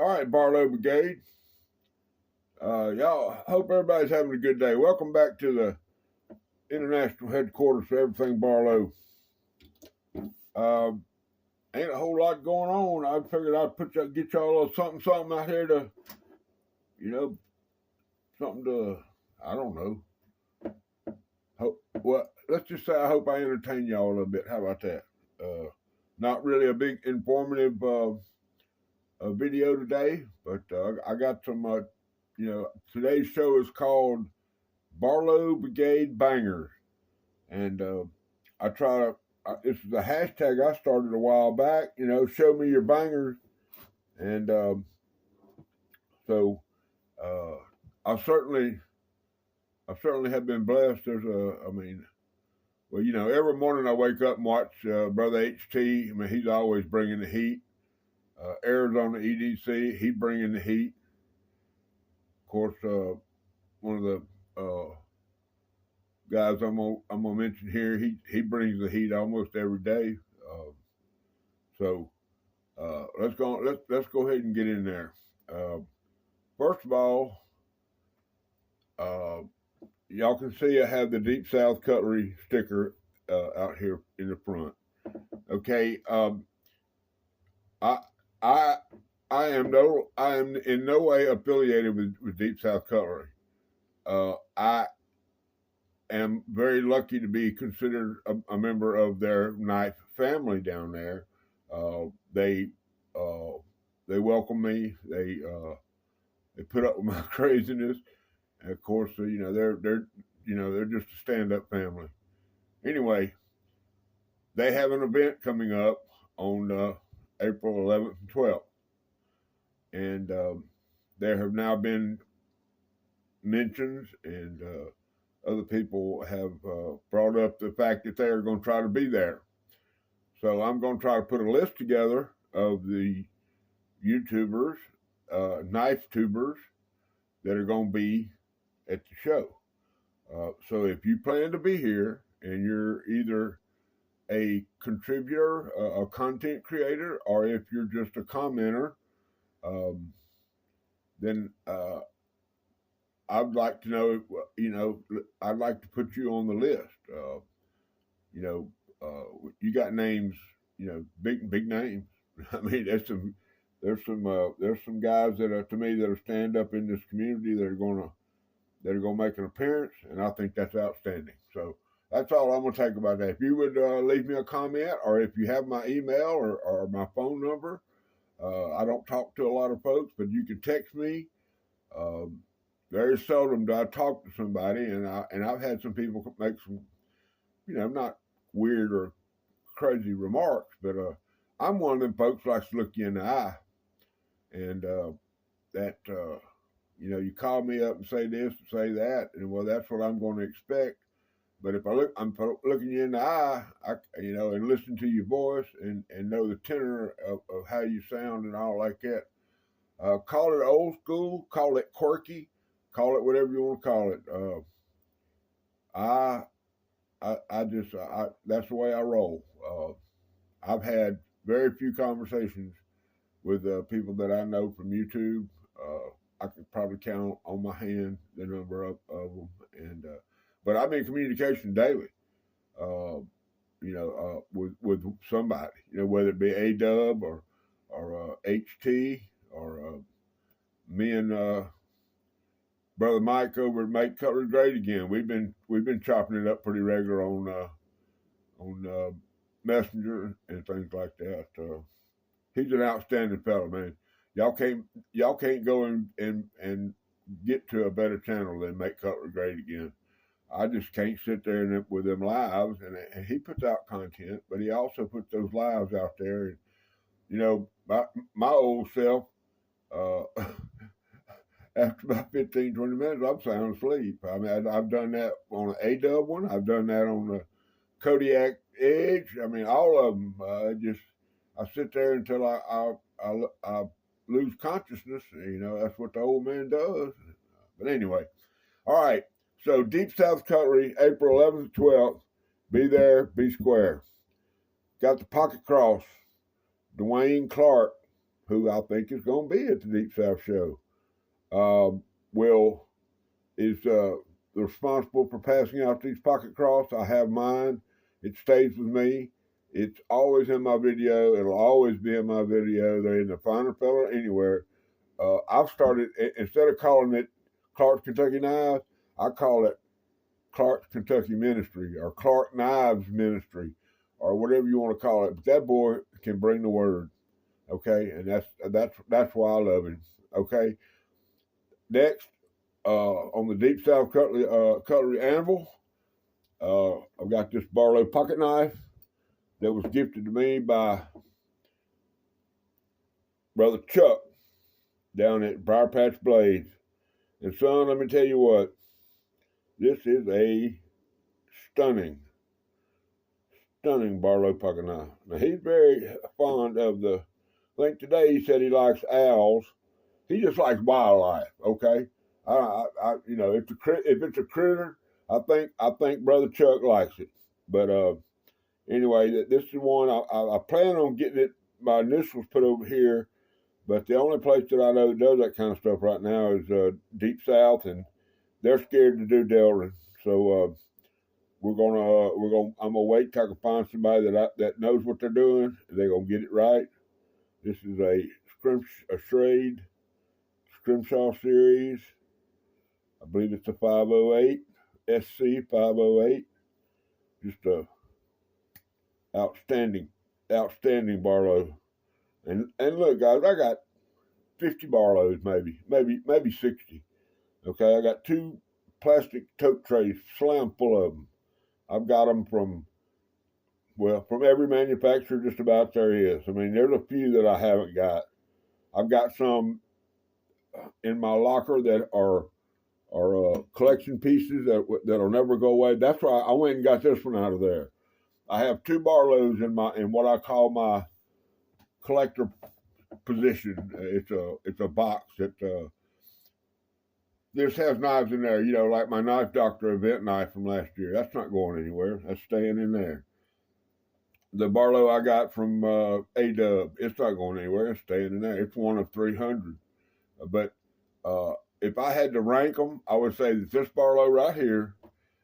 All right, Barlow Brigade. Y'all, hope everybody's having a good day. Welcome back to the international headquarters for everything Barlow. Ain't a whole lot going on. I figured I'd get y'all a something out here to, something to, I don't know. Well, let's just say I hope I entertain y'all a little bit. How about that? Not really a big informative video today, but I got some, today's show is called Barlow Brigade Bangers. And this is a hashtag I started a while back, show me your bangers. And so I certainly have been blessed. Every morning I wake up and watch Brother HT. I mean, he's always bringing the heat. Arizona EDC, he bringing the heat. Of course, one of the guys I'm gonna mention here, he brings the heat almost every day. So let's go ahead and get in there. First of all, y'all can see I have the Deep South Cutlery sticker out here in the front. Okay, I am in no way affiliated with Deep South Cutlery. I am very lucky to be considered a member of their knife family down there. They welcome me. They put up with my craziness. And of course, they're just a stand-up family. Anyway, they have an event coming up on April 11th and 12th. And there have now been mentions, and other people have brought up the fact that they are going to try to be there. So I'm going to try to put a list together of the YouTubers, knife tubers that are going to be at the show. So if you plan to be here and you're either a contributor, a content creator, or if you're just a commenter, then I'd like to know, I'd like to put you on the list. You got names, big names. I mean, there's some guys that are, to me, that are stand up in this community that are gonna make an appearance, and I think that's outstanding. So that's all I'm gonna take about that. If you would leave me a comment, or if you have my email or my phone number. I don't talk to a lot of folks, but you can text me. Very seldom do I talk to somebody, and I've had some people make some, not weird or crazy remarks, but I'm one of them folks who likes to look you in the eye, and you call me up and say this and say that, and well, that's what I'm going to expect. But if I'm looking you in the eye, and listen to your voice and know the tenor of how you sound and all like that. Call it old school, call it quirky, call it whatever you want to call it. That's the way I roll. I've had very few conversations with people that I know from YouTube. I could probably count on my hand the number of them, and but I'm in communication daily, with somebody, whether it be A-Dub or HT or me and Brother Mike over at Make Cutlery Great Again. We've been chopping it up pretty regular on Messenger and things like that. He's an outstanding fellow, man. Y'all can't go and get to a better channel than Make Cutlery Great Again. I just can't sit there with them lives, and he puts out content, but he also puts those lives out there. And my old self, after about 15, 20 minutes, I'm sound asleep. I mean, I've done that on an A-Dub one. I've done that on the Kodiak Edge. I mean, all of them. I sit there until I lose consciousness. That's what the old man does. But anyway, all right. So Deep South Cutlery, April 11th, 12th. Be there, be square. Got the Pocket Cross, Dwayne Clark, who I think is going to be at the Deep South Show, is responsible for passing out these pocket cross. I have mine. It stays with me. It's always in my video. It'll always be in my video. They're in the Finer Fella anywhere. I've started, instead of calling it Clark's Kentucky Knives, I call it Clark's Kentucky Ministry or Clark Knives Ministry or whatever you want to call it. But that boy can bring the word, okay? And that's why I love him, okay? Next, on the Deep South Cutlery Anvil, I've got this Barlow pocket knife that was gifted to me by Brother Chuck down at Briar Patch Blades. And son, let me tell you what, this is a stunning Barlow pocket knife. Now he's very fond of I think today he said he likes owls. He just likes wildlife, okay? If it's a critter, I think Brother Chuck likes it. But anyway, this is one I plan on getting it. My initials put over here, but the only place that I know that does that kind of stuff right now is Deep South, and they're scared to do Delrin. So I'm gonna wait till I can find somebody that knows what they're doing. And they're gonna get it right. This is a Schrade Scrimshaw series. I believe it's a 508 SC 508. Just a outstanding Barlow. And look, guys, I got 50 Barlows, maybe 60. Okay, I got 2 plastic tote trays slam full of them. I've got them from every manufacturer just about there is. I mean, there's a few that I haven't got. I've got some in my locker that are collection pieces that'll never go away. That's why I went and got this one out of there. I have 2 Barlows in what I call my collector position. It's a box that this has knives in there, like my Knife Doctor event knife from last year. That's not going anywhere. That's staying in there. The Barlow I got from A-Dub, it's not going anywhere. It's staying in there. It's one of 300. But if I had to rank them, I would say that this Barlow right here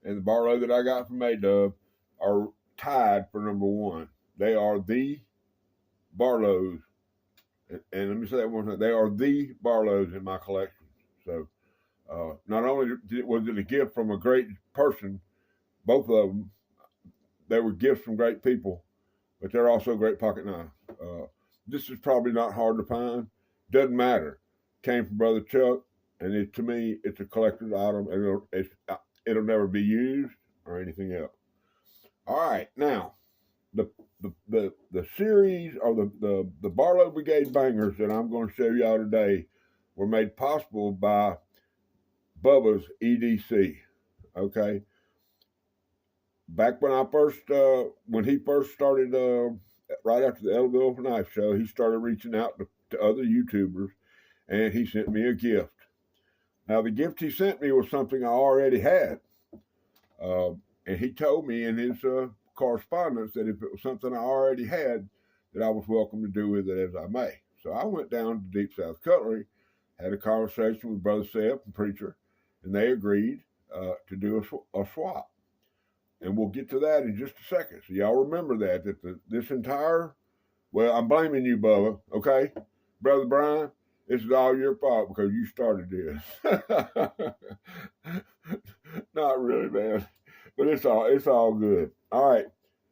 and the Barlow that I got from A-Dub are tied for number 1. They are the Barlows. And let me say that one time. They are the Barlows in my collection. So not only was it a gift from a great person, both of them, they were gifts from great people, but they're also great pocket knives. This is probably not hard to find. Doesn't matter. Came from Brother Chuck, and to me, it's a collector's item, and it'll never be used or anything else. All right, now the series or the Barlow Brigade bangers that I'm going to show y'all today were made possible by Bubba's EDC. Okay. Back when when he first started, right after the Ellenville Knife Show, he started reaching out to other YouTubers, and he sent me a gift. Now, the gift he sent me was something I already had, and he told me in his correspondence that if it was something I already had, that I was welcome to do with it as I may. So I went down to Deep South Cutlery, had a conversation with Brother Seth and Preacher, and they agreed to do a swap. And we'll get to that in just a second. So y'all remember that this entire, I'm blaming you, Bubba, okay? Brother Brian, this is all your fault because you started this. Not really, man. But it's all good. All right.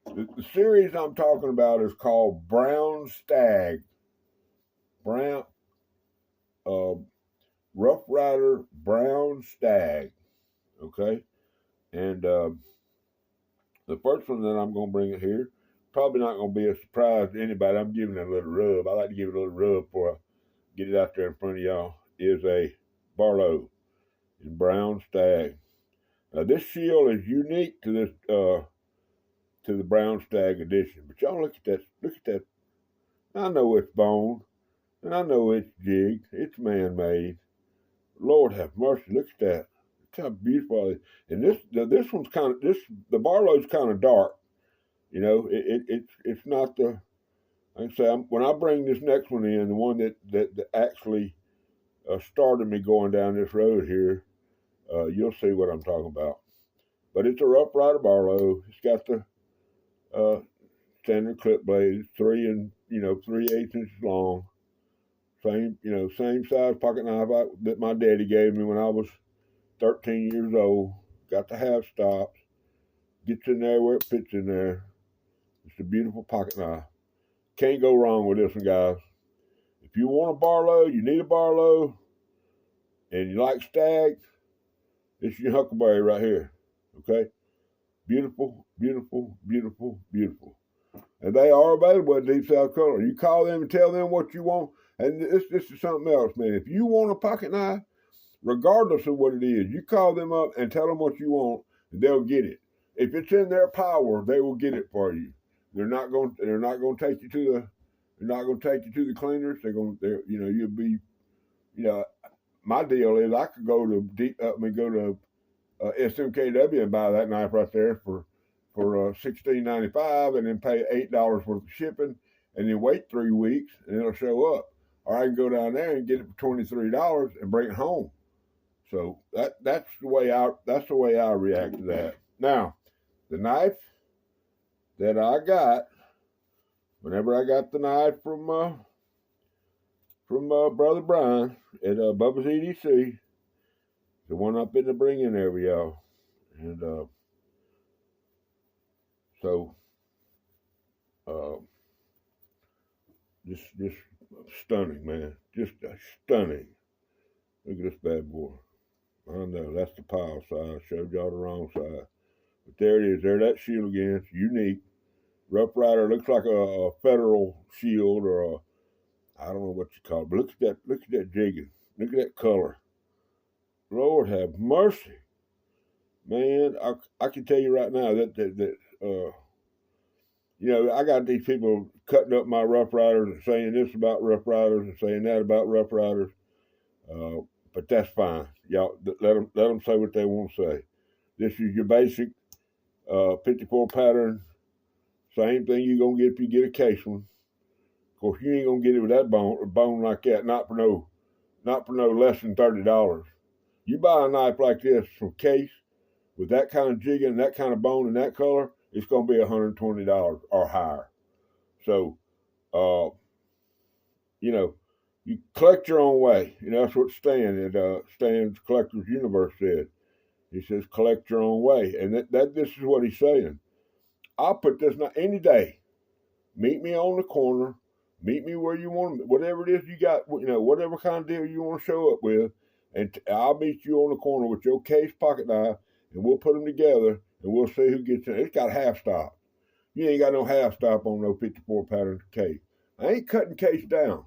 The series I'm talking about is called Brown Stag. Rough Rider Brown Stag. Okay? And the first one that I'm going to bring it here, probably not going to be a surprise to anybody. I'm giving it a little rub. I like to give it a little rub before I get it out there in front of y'all. Is a Barlow in Brown Stag. Now this shield is unique to this to the Brown Stag edition. But y'all look at that. Look at that. I know it's bone, and I know it's jigged. It's man-made. Lord have mercy. Look at that. Look how beautiful it is. And this one's the Barlow's kind of dark. You know, it's not the. Like I say, when I bring this next one in, the one that actually started me going down this road here, you'll see what I'm talking about. But it's a Rough Rider Barlow. It's got the standard clip blades, 3 inches long. Same size pocket knife that my daddy gave me when I was 13 years old. Got the half stops. Gets in there where it fits in there. It's a beautiful pocket knife. Can't go wrong with this one, guys. If you want a Barlow, you need a Barlow, and you like stags, this is your Huckleberry right here. Okay? Beautiful, beautiful, beautiful, beautiful. And they are available at Deep South Color. You call them and tell them what you want. And this is something else, man. If you want a pocket knife, regardless of what it is, you call them up and tell them what you want, and they'll get it. If it's in their power, they will get it for you. They're not going to take you to the cleaners. You'll be, my deal is I could go to SMKW and buy that knife right there for $16.95 and then pay $8 worth of shipping and then wait 3 weeks and it'll show up. Or I can go down there and get it for $23 and bring it home. So that's the way I react to that. Now, the knife that I got, whenever I got the knife from Brother Brian at Bubba's EDC, the one up in the bring-in there with y'all, and just stunning, man, just stunning. Look at this bad boy. I know that's the pile side. I showed y'all the wrong side, but there it is. There, that shield again. It's unique. Rough Rider looks like a federal shield or I don't know what you call it, but look at that. Look at that jigging. Look at that color. Lord have mercy, man. I can tell you right now that I got these people cutting up my Rough Riders and saying this about Rough Riders and saying that about Rough Riders. But that's fine. Y'all let them say what they want to say. This is your basic 54 pattern. Same thing you're gonna get if you get a case one. Of course, you ain't gonna get it with that bone like that. Not for no less than $30. You buy a knife like this from Case with that kind of jigging, that kind of bone, and that color, it's gonna be $120 or higher. So, you collect your own way. That's what Stan's Collector's Universe said. He says collect your own way, and this is what he's saying. I'll put this now any day. Meet me on the corner. Meet me where you want, whatever it is you got, whatever kind of deal you want to show up with, and I'll meet you on the corner with your Case pocket knife, and we'll put them together, and we'll see who gets in. It's got half stop. You ain't got no half stop on no 54 pattern Case. I ain't cutting Case down.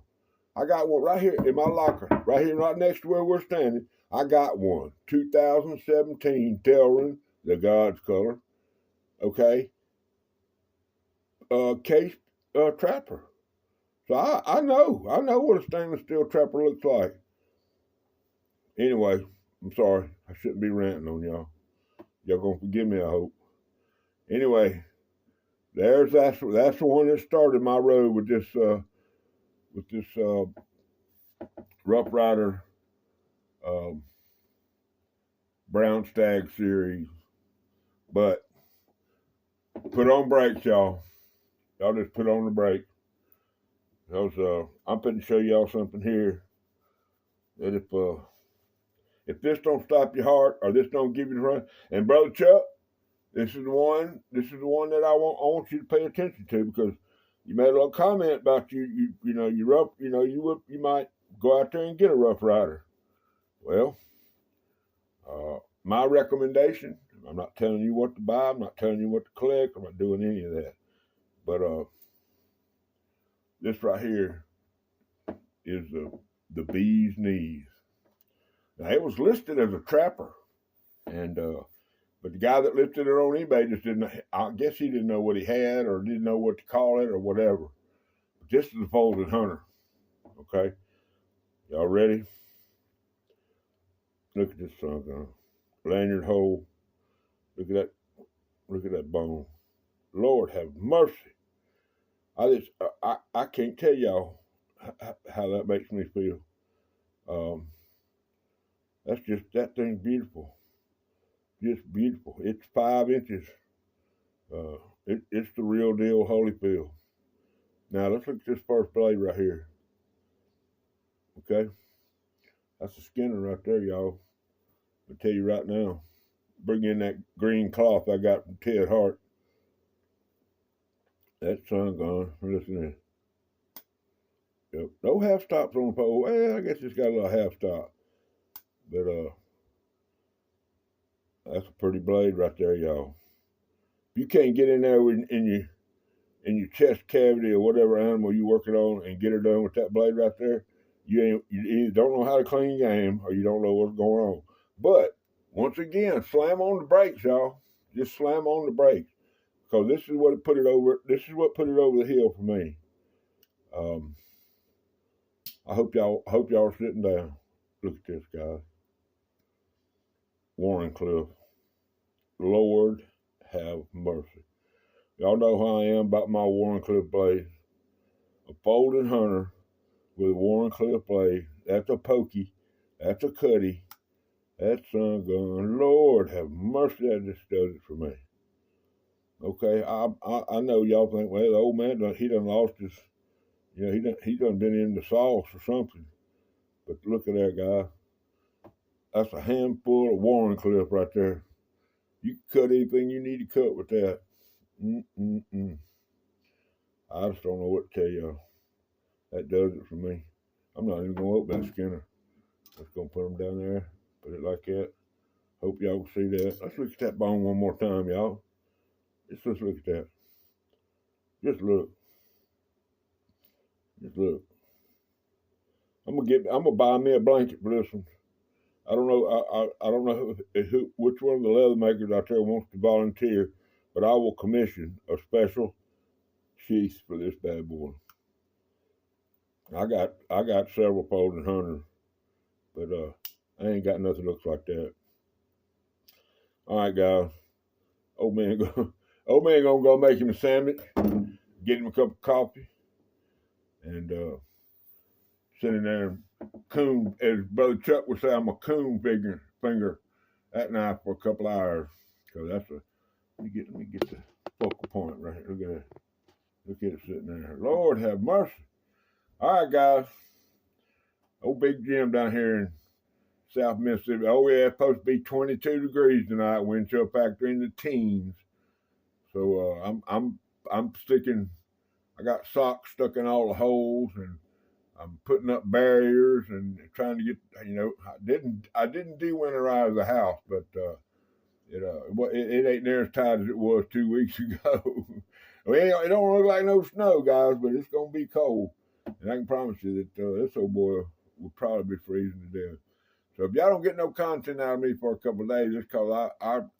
I got one right here in my locker, right here, right next to where we're standing. I got one, 2017 Delrin, the God's color, okay, Case Trapper. So I know what a stainless steel Trapper looks like. Anyway, I'm sorry, I shouldn't be ranting on y'all. Y'all gonna forgive me, I hope. Anyway, that's the one that started my road with this Rough Rider Brown Stag series. But put on brakes, y'all. Y'all just put on the brakes. Because I'm going to show y'all something here that if this don't stop your heart or this don't give you the run, and Brother Chuck, this is the one that I want you to pay attention to, because you made a little comment about you might go out there and get a Rough Rider. Well, my recommendation, I'm not telling you what to buy, I'm not telling you what to collect, I'm not doing any of that. But this right here is the bee's knees. Now, it was listed as a Trapper, and but the guy that listed it on eBay just didn't. I guess he didn't know what he had, or didn't know what to call it, or whatever. But this is a folded hunter. Okay, y'all ready? Look at this son, lanyard hole. Look at that bone. Lord have mercy. I can't tell y'all how that makes me feel. Um, that thing's beautiful, just beautiful. It's 5 inches. Uh, it's the real deal, Holyfield. Now let's look at this first blade right here. Okay, that's a Skinner right there, y'all. I'll tell you right now. Bring in that green cloth I got from Ted Hart. That sun gone. Listen to this. Yep. No half stops on the pole. Well, I guess it's got a little half stop. But that's a pretty blade right there, y'all. If you can't get in there in your chest cavity or whatever animal you working on and get her done with that blade right there, you either don't know how to clean game or you don't know what's going on. But once again, slam on the brakes, y'all. Just slam on the brakes, because this is what put it over. This is what put it over the hill for me. I hope y'all are sitting down. Look at this, guys. Warrenclyffe. Lord have mercy. Y'all know how I am about my Warrenclyffe blade. A folding hunter with a Warrenclyffe blade. That's a pokey. That's a cutty. That sun gun. Lord have mercy, that just does it for me. Okay, I know y'all think, well, the old man he done lost his, he done been in the sauce or something. But look at that, guy. That's a handful of Warrenclyffe right there. You can cut anything you need to cut with that. I just don't know what to tell y'all. That does it for me. I'm not even going to open that Skinner. Just going to put them down there. Put it like that. Hope y'all can see that. Let's look at that bone one more time, y'all. Just look at that. Just look. Just look. I'm gonna buy me a blanket for this one. I don't know. I don't know which one of the leather makers out there wants to volunteer, but I will commission a special sheath for this bad boy. I got several folding hunters, but I ain't got nothing that looks like that. All right, guys. Old man gonna go make him a sandwich, get him a cup of coffee, and sitting there coon, as Brother Chuck would say, I'm a coon finger that knife for a couple hours. So that's let me get the focal point right here. Look at that. Look at it sitting there. Lord have mercy. All right, guys. Old Big Jim down here in South Mississippi. Oh yeah, it's supposed to be 22 degrees tonight. Wind chill factor in the teens. So I'm sticking. I got socks stuck in all the holes, and I'm putting up barriers and trying to get. I didn't de-winterize the house, but it ain't near as tight as it was 2 weeks ago. It don't look like no snow, guys, but it's gonna be cold, and I can promise you that this old boy will probably be freezing to death. So if y'all don't get no content out of me for a couple of days, it's because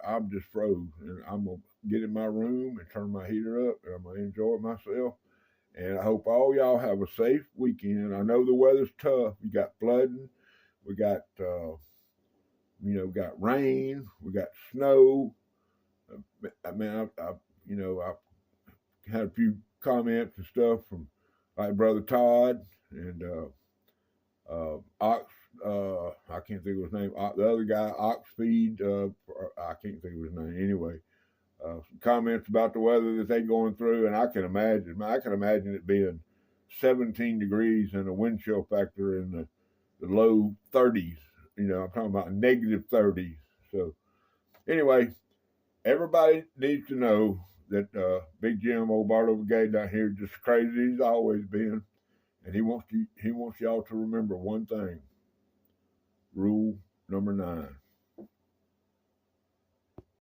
I'm just froze, and I'm gonna get in my room and turn my heater up, and I'm gonna enjoy it myself. And I hope all y'all have a safe weekend. I know the weather's tough. We got flooding, we got got rain, we got snow. I mean, I've had a few comments and stuff from like Brother Todd and Ox. I can't think of his name. The other guy, Oxfeed. I can't think of his name. Anyway, some comments about the weather that they're going through, and I can imagine it being 17 degrees and a wind chill factor in the low 30s. I'm talking about negative 30s. So anyway, everybody needs to know that Big Jim, old Barlow Brigade down here, just crazy as he's always been, and he wants y'all to remember one thing. Rule number 9.